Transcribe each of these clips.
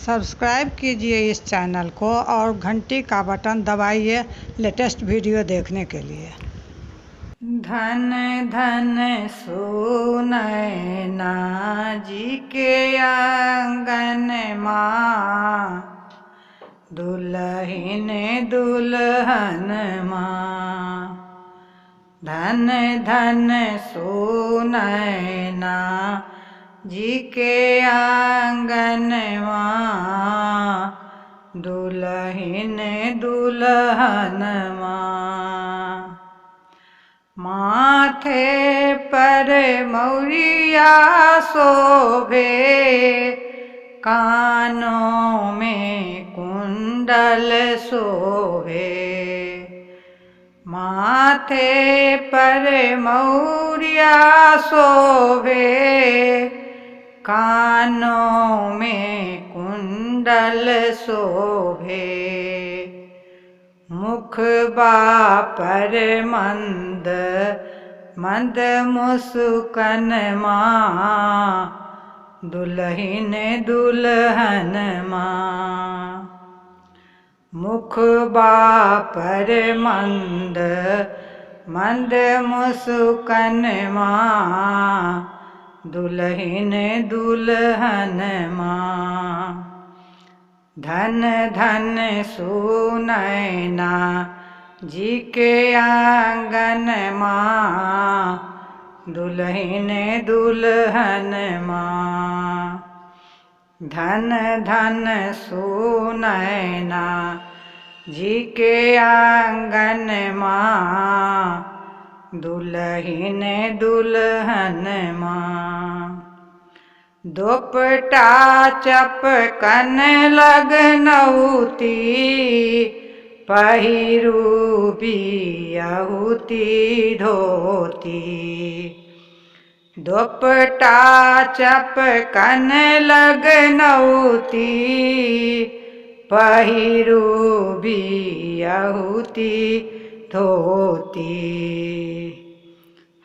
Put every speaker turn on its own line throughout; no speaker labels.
Subscribe कीजिए इस channel को और घंटी का बटन दबाइए लेटेस्ट वीडियो देखने के लिए। धन धन सुनैना जी के आंगन माँ, दुल्हिन दुल्हन माँ। धन धन सुनैना जी के आंगन माँ, दुल्हिन दुल्हन माँ। माथे पर मौरिया शोभे, कानों में कुंडल शोभे। माथे पर मौरिया शोभे, कानों में कुंडल शोभे। मुखबा पर मंद मंद मुस्कान माँ, दुल्हिन दुल्हन माँ। मुखबा पर मंद मंद मुस्कान माँ, दुल्हिन दुल्हन माँ। धन धन सुनैना जी के आंगन माँ, दुल्हिन दुल्हन माँ। धन धन सुनैना जी के आंगन माँ, दुल्हिन दुल्हन माँ। दोपटा चपकन लगनौती, पहिरू बियहुती धोती। दोपटा चपकन लगनौती, पहिरू बियहुती धोती।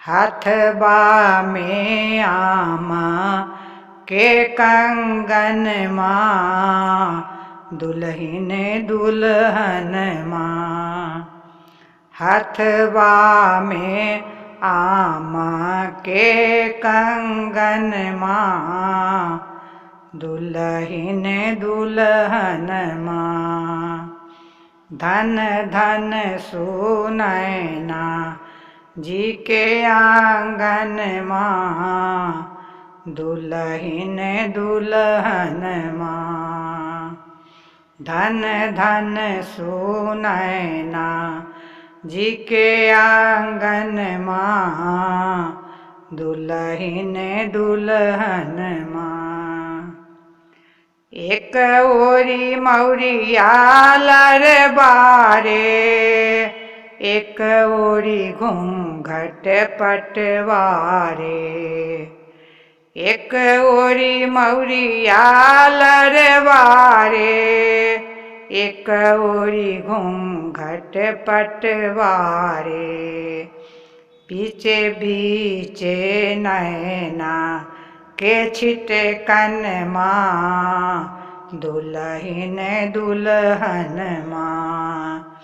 हाथबा में आमा के कंगन माँ, दुल्हिन दुल्हन माँ। हाथबा में आमा के कंगन माँ, दुल्हिन दुल्हन माँ। धन धन सुनैना जी के आंगन माँ, दुल्हिन दुल्हन माँ। धन धन सुनैना जी के आंगन माँ, दुल्हिन दुल्हन माँ। एक ओरी मौरिया लरबारे, एक ओरी घूंघट पटवारे। एक ओरी मौरिया लरबारे, एक ओरी घूंघट पटवारे। बीचे बीचे नैना के छिटकन माँ, दुल्हिन दुल्हन माँ।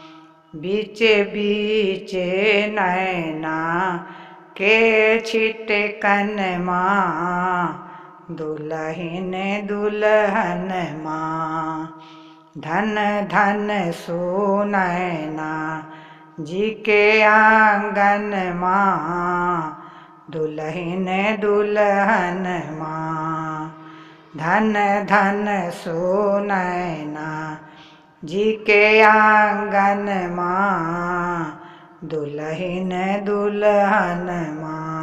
बीचे बीचे नैना के छिटकन माँ, दुल्हिन दुल्हन माँ। धन धन सुनैना जी के आंगन माँ, दुल्हिन दुल्हन माँ। धन धन सुनैना जी के आंगन माँ, दुल्हिन दुल्हन माँ।